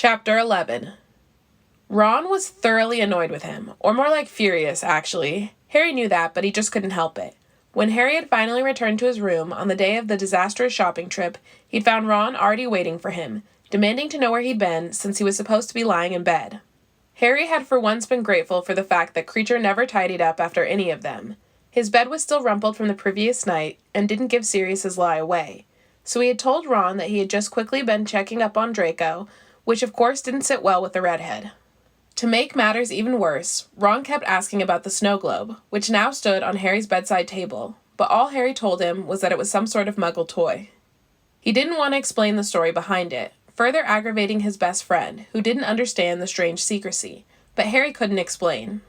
Chapter 11. Ron was thoroughly annoyed with him, or more like furious, actually. Harry knew that, but he just couldn't help it. When Harry had finally returned to his room on the day of the disastrous shopping trip, he'd found Ron already waiting for him, demanding to know where he'd been since he was supposed to be lying in bed. Harry had for once been grateful for the fact that Kreacher never tidied up after any of them. His bed was still rumpled from the previous night and didn't give Sirius his lie away. So he had told Ron that he had just quickly been checking up on Draco, which of course didn't sit well with the redhead. To make matters even worse, Ron kept asking about the snow globe, which now stood on Harry's bedside table, but all Harry told him was that it was some sort of muggle toy. He didn't want to explain the story behind it, further aggravating his best friend, who didn't understand the strange secrecy, but Harry couldn't explain.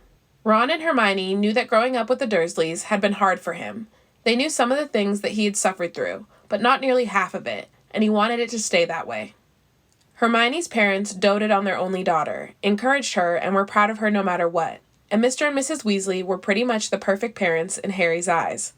Ron and Hermione knew that growing up with the Dursleys had been hard for him. They knew some of the things that he had suffered through, but not nearly half of it, and he wanted it to stay that way. Hermione's parents doted on their only daughter, encouraged her, and were proud of her no matter what, and Mr. and Mrs. Weasley were pretty much the perfect parents in Harry's eyes.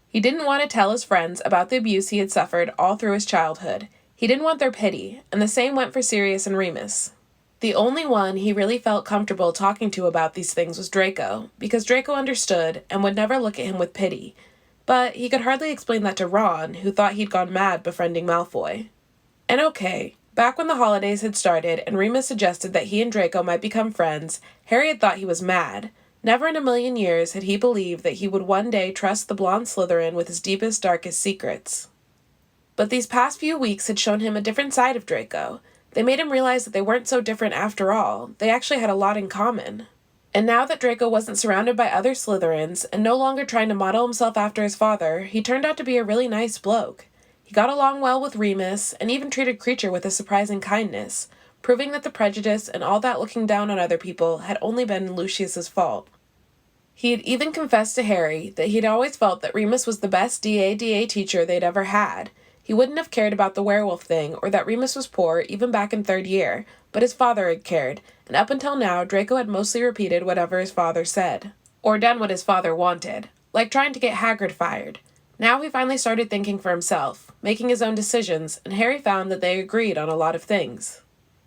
He didn't want to tell his friends about the abuse he had suffered all through his childhood. He didn't want their pity, and the same went for Sirius and Remus. The only one he really felt comfortable talking to about these things was Draco, because Draco understood and would never look at him with pity. But he could hardly explain that to Ron, who thought he'd gone mad befriending Malfoy. And okay, back when the holidays had started and Remus suggested that he and Draco might become friends, Harry had thought he was mad. Never in a million years had he believed that he would one day trust the blonde Slytherin with his deepest, darkest secrets. But these past few weeks had shown him a different side of Draco. They made him realize that they weren't so different after all. They actually had a lot in common. And now that Draco wasn't surrounded by other Slytherins and no longer trying to model himself after his father, he turned out to be a really nice bloke. He got along well with Remus and even treated Kreacher with a surprising kindness, proving that the prejudice and all that looking down on other people had only been Lucius's fault. He had even confessed to Harry that he'd always felt that Remus was the best DA teacher they'd ever had. He wouldn't have cared about the werewolf thing or that Remus was poor even back in third year, but his father had cared, and up until now Draco had mostly repeated whatever his father said, or done what his father wanted, like trying to get Hagrid fired. Now he finally started thinking for himself, making his own decisions, and Harry found that they agreed on a lot of things.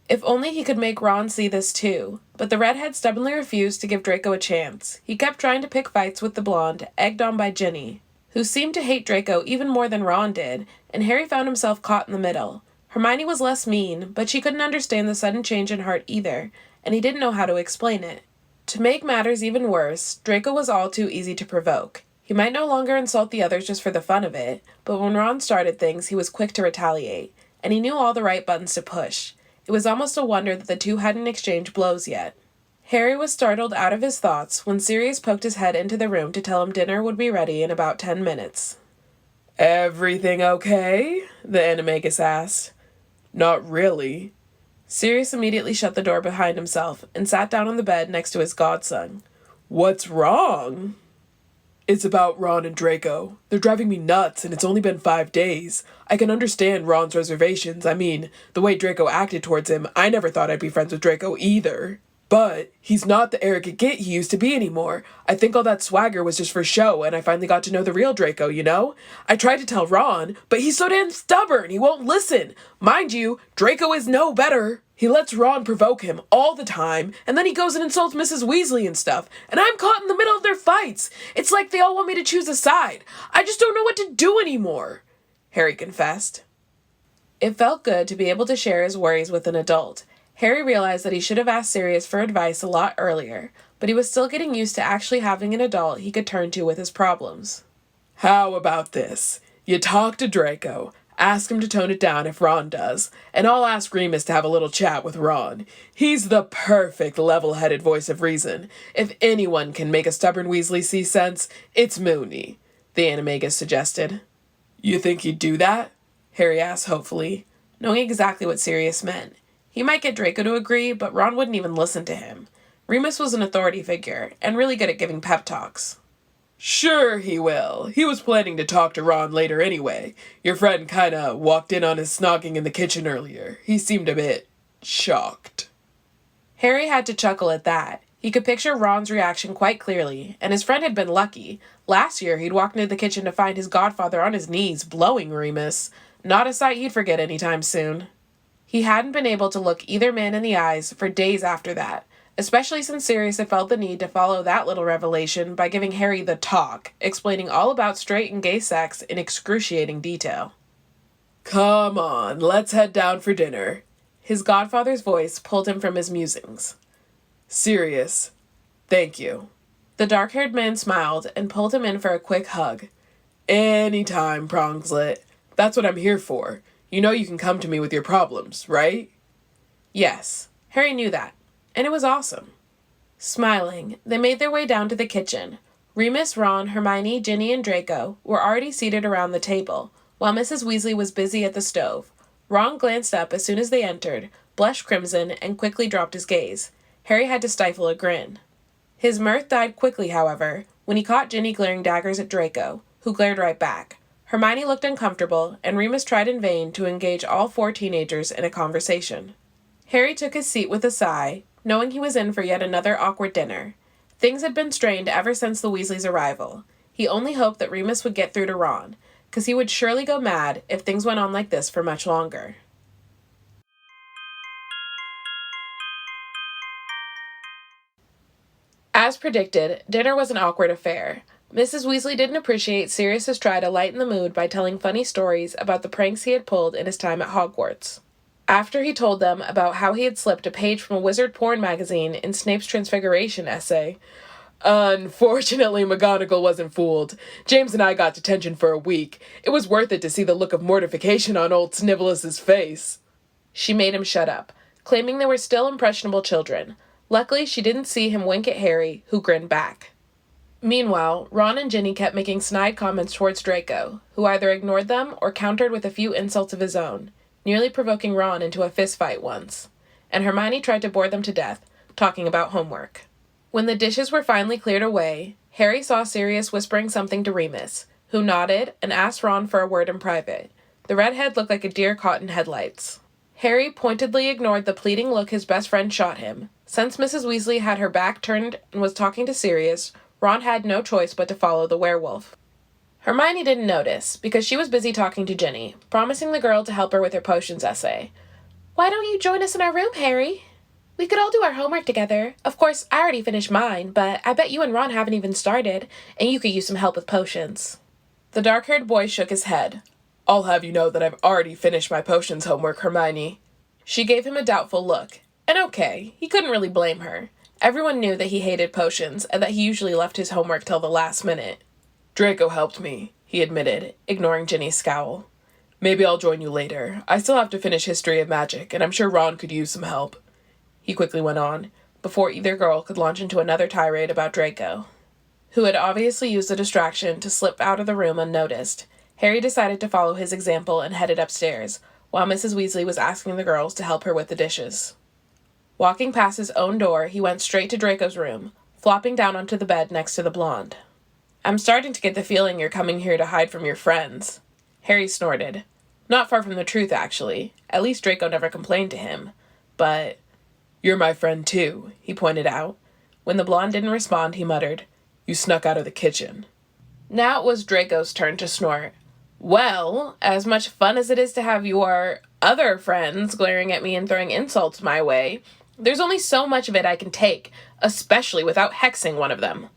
If only he could make Ron see this too, but the redhead stubbornly refused to give Draco a chance. He kept trying to pick fights with the blonde, egged on by Ginny, who seemed to hate Draco even more than Ron did, and Harry found himself caught in the middle. Hermione was less mean, but she couldn't understand the sudden change in heart either, and he didn't know how to explain it. To make matters even worse, Draco was all too easy to provoke. He might no longer insult the others just for the fun of it, but when Ron started things, he was quick to retaliate, and he knew all the right buttons to push. It was almost a wonder that the two hadn't exchanged blows yet. Harry was startled out of his thoughts when Sirius poked his head into the room to tell him dinner would be ready in about 10 minutes. "Everything okay?" the animagus asked. "Not really." Sirius immediately shut the door behind himself and sat down on the bed next to his godson. "What's wrong?" "It's about Ron and Draco. They're driving me nuts, and it's only been 5 days. I can understand Ron's reservations. I mean, the way Draco acted towards him, I never thought I'd be friends with Draco either. But he's not the arrogant git he used to be anymore. I think all that swagger was just for show, and I finally got to know the real Draco, you know? I tried to tell Ron, but he's so damn stubborn, he won't listen. Mind you, Draco is no better. He lets Ron provoke him all the time, and then he goes and insults Mrs. Weasley and stuff, and I'm caught in the middle of their fights. It's like they all want me to choose a side. I just don't know what to do anymore," Harry confessed. It felt good to be able to share his worries with an adult. Harry realized that he should have asked Sirius for advice a lot earlier, but he was still getting used to actually having an adult he could turn to with his problems. "How about this? You talk to Draco, ask him to tone it down if Ron does, and I'll ask Remus to have a little chat with Ron. He's the perfect level-headed voice of reason. If anyone can make a stubborn Weasley see sense, it's Moony," the animagus suggested. "You think he'd do that?" Harry asked hopefully, knowing exactly what Sirius meant. He might get Draco to agree, but Ron wouldn't even listen to him. Remus was an authority figure, and really good at giving pep talks. "Sure he will. He was planning to talk to Ron later anyway. Your friend kinda walked in on his snogging in the kitchen earlier. He seemed a bit shocked." Harry had to chuckle at that. He could picture Ron's reaction quite clearly, and his friend had been lucky. Last year, he'd walked into the kitchen to find his godfather on his knees, blowing Remus. Not a sight he'd forget anytime soon. He hadn't been able to look either man in the eyes for days after that, especially since Sirius had felt the need to follow that little revelation by giving Harry the talk, explaining all about straight and gay sex in excruciating detail. Come on, let's head down for dinner. His godfather's voice pulled him from his musings. Sirius, thank you. The dark-haired man smiled and pulled him in for a quick hug. Anytime, Prongslet. That's what I'm here for. You know you can come to me with your problems, right? Yes, Harry knew that, and it was awesome. Smiling, they made their way down to the kitchen. Remus, Ron, Hermione, Ginny, and Draco were already seated around the table, while Mrs. Weasley was busy at the stove. Ron glanced up as soon as they entered, blushed crimson, and quickly dropped his gaze. Harry had to stifle a grin. His mirth died quickly, however, when he caught Ginny glaring daggers at Draco, who glared right back. Hermione looked uncomfortable, and Remus tried in vain to engage all 4 teenagers in a conversation. Harry took his seat with a sigh, knowing he was in for yet another awkward dinner. Things had been strained ever since the Weasleys' arrival. He only hoped that Remus would get through to Ron, because he would surely go mad if things went on like this for much longer. As predicted, dinner was an awkward affair. Mrs. Weasley didn't appreciate Sirius's try to lighten the mood by telling funny stories about the pranks he had pulled in his time at Hogwarts. After he told them about how he had slipped a page from a wizard porn magazine in Snape's Transfiguration essay, unfortunately, McGonagall wasn't fooled. James and I got detention for a week. It was worth it to see the look of mortification on old Snivellus' face. She made him shut up, claiming they were still impressionable children. Luckily, she didn't see him wink at Harry, who grinned back. Meanwhile, Ron and Ginny kept making snide comments towards Draco, who either ignored them or countered with a few insults of his own, nearly provoking Ron into a fistfight once. And Hermione tried to bore them to death, talking about homework. When the dishes were finally cleared away, Harry saw Sirius whispering something to Remus, who nodded and asked Ron for a word in private. The redhead looked like a deer caught in headlights. Harry pointedly ignored the pleading look his best friend shot him. Since Mrs. Weasley had her back turned and was talking to Sirius, Ron had no choice but to follow the werewolf. Hermione didn't notice, because she was busy talking to Ginny, promising the girl to help her with her potions essay. "Why don't you join us in our room, Harry? We could all do our homework together. Of course, I already finished mine, but I bet you and Ron haven't even started, and you could use some help with potions." The dark-haired boy shook his head. "I'll have you know that I've already finished my potions homework, Hermione." She gave him a doubtful look. And okay, he couldn't really blame her. Everyone knew that he hated potions, and that he usually left his homework till the last minute. "Draco helped me," he admitted, ignoring Ginny's scowl. "Maybe I'll join you later. I still have to finish History of Magic, and I'm sure Ron could use some help," he quickly went on, before either girl could launch into another tirade about Draco, who had obviously used the distraction to slip out of the room unnoticed. Harry decided to follow his example and headed upstairs, while Mrs. Weasley was asking the girls to help her with the dishes. Walking past his own door, he went straight to Draco's room, flopping down onto the bed next to the blonde. "I'm starting to get the feeling you're coming here to hide from your friends." Harry snorted. Not far from the truth, actually. At least Draco never complained to him. But, "You're my friend, too," he pointed out. When the blonde didn't respond, he muttered, "You snuck out of the kitchen." Now it was Draco's turn to snort. "Well, as much fun as it is to have your other friends glaring at me and throwing insults my way, there's only so much of it I can take, especially without hexing one of them."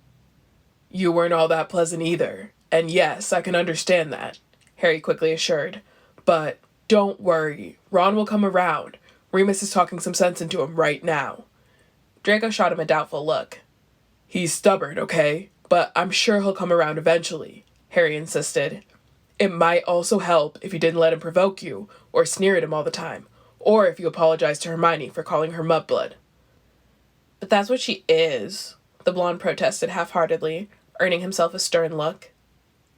"You weren't all that pleasant either. And yes, I can understand that," Harry quickly assured. "But don't worry, Ron will come around. Remus is talking some sense into him right now." Draco shot him a doubtful look. "He's stubborn, okay? But I'm sure he'll come around eventually," Harry insisted. "It might also help if you didn't let him provoke you, or sneer at him all the time, or if you apologize to Hermione for calling her mudblood." "But that's what she is," the blonde protested half-heartedly, earning himself a stern look.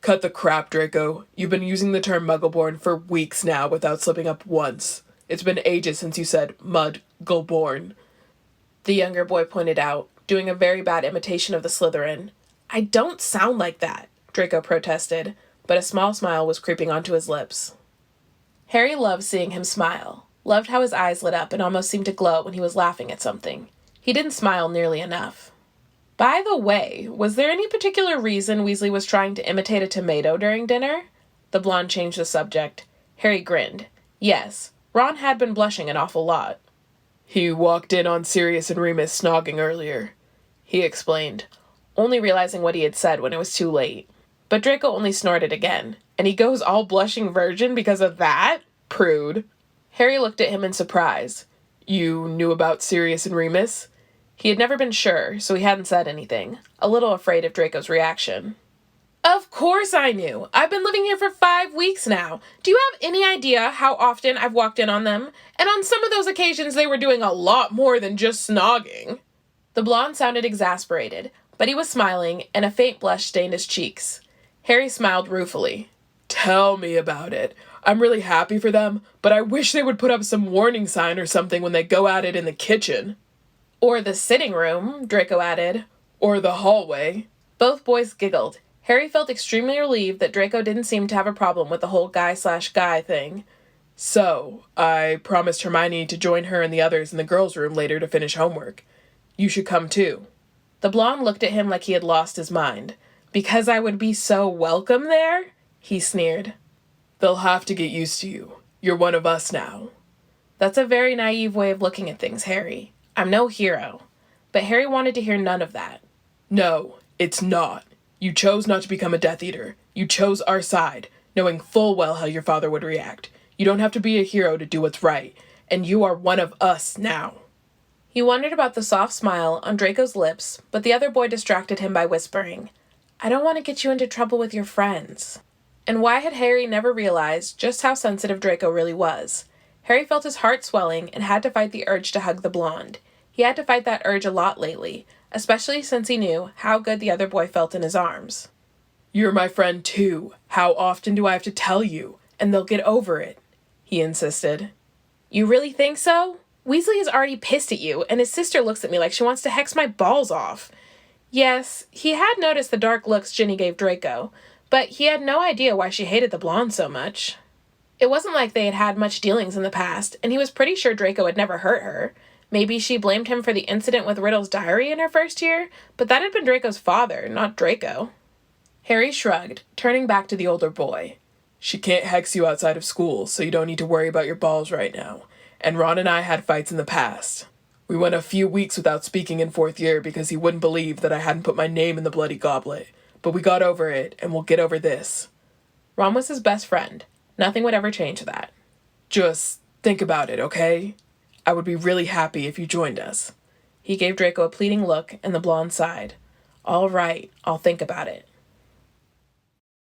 "Cut the crap, Draco. You've been using the term Muggleborn for weeks now without slipping up once. It's been ages since you said Mudgleborn," the younger boy pointed out, doing a very bad imitation of the Slytherin. "I don't sound like that," Draco protested, but a small smile was creeping onto his lips. Harry loved seeing him smile, loved how his eyes lit up and almost seemed to glow when he was laughing at something. He didn't smile nearly enough. By the way, was there any particular reason Weasley was trying to imitate a tomato during dinner? The blonde changed the subject. Harry grinned. Yes, Ron had been blushing an awful lot. He walked in on Sirius and Remus snogging earlier, he explained, only realizing what he had said when it was too late. But Draco only snorted again, and he goes all blushing virgin because of that? Prude. Harry looked at him in surprise. You knew about Sirius and Remus? He had never been sure, so he hadn't said anything, a little afraid of Draco's reaction. Of course I knew. I've been living here for 5 weeks now. Do you have any idea how often I've walked in on them? And on some of those occasions they were doing a lot more than just snogging. The blonde sounded exasperated, but he was smiling, and a faint blush stained his cheeks. Harry smiled ruefully. Tell me about it. I'm really happy for them, but I wish they would put up some warning sign or something when they go at it in the kitchen. Or the sitting room, Draco added. Or the hallway. Both boys giggled. Harry felt extremely relieved that Draco didn't seem to have a problem with the whole guy/guy thing. So, I promised Hermione to join her and the others in the girls' room later to finish homework. You should come too. The blonde looked at him like he had lost his mind. Because I would be so welcome there? He sneered. They'll have to get used to you. You're one of us now. That's a very naive way of looking at things, Harry. I'm no hero. But Harry wanted to hear none of that. No, it's not. You chose not to become a Death Eater. You chose our side, knowing full well how your father would react. You don't have to be a hero to do what's right, and you are one of us now. He wondered about the soft smile on Draco's lips, but the other boy distracted him by whispering, I don't want to get you into trouble with your friends. And why had Harry never realized just how sensitive Draco really was? Harry felt his heart swelling and had to fight the urge to hug the blonde. He had to fight that urge a lot lately, especially since he knew how good the other boy felt in his arms. You're my friend too. How often do I have to tell you? And they'll get over it, he insisted. You really think so? Weasley is already pissed at you, and his sister looks at me like she wants to hex my balls off. Yes, he had noticed the dark looks Ginny gave Draco, but he had no idea why she hated the blonde so much. It wasn't like they had had much dealings in the past, and he was pretty sure Draco had never hurt her. Maybe she blamed him for the incident with Riddle's diary in her first year, but that had been Draco's father, not Draco. Harry shrugged, turning back to the older boy. She can't hex you outside of school, so you don't need to worry about your balls right now. And Ron and I had fights in the past. We went a few weeks without speaking in 4th year because he wouldn't believe that I hadn't put my name in the bloody goblet. But we got over it, and we'll get over this. Ron was his best friend. Nothing would ever change that. Just think about it, okay? I would be really happy if you joined us. He gave Draco a pleading look, and the blonde sighed. All right, I'll think about it.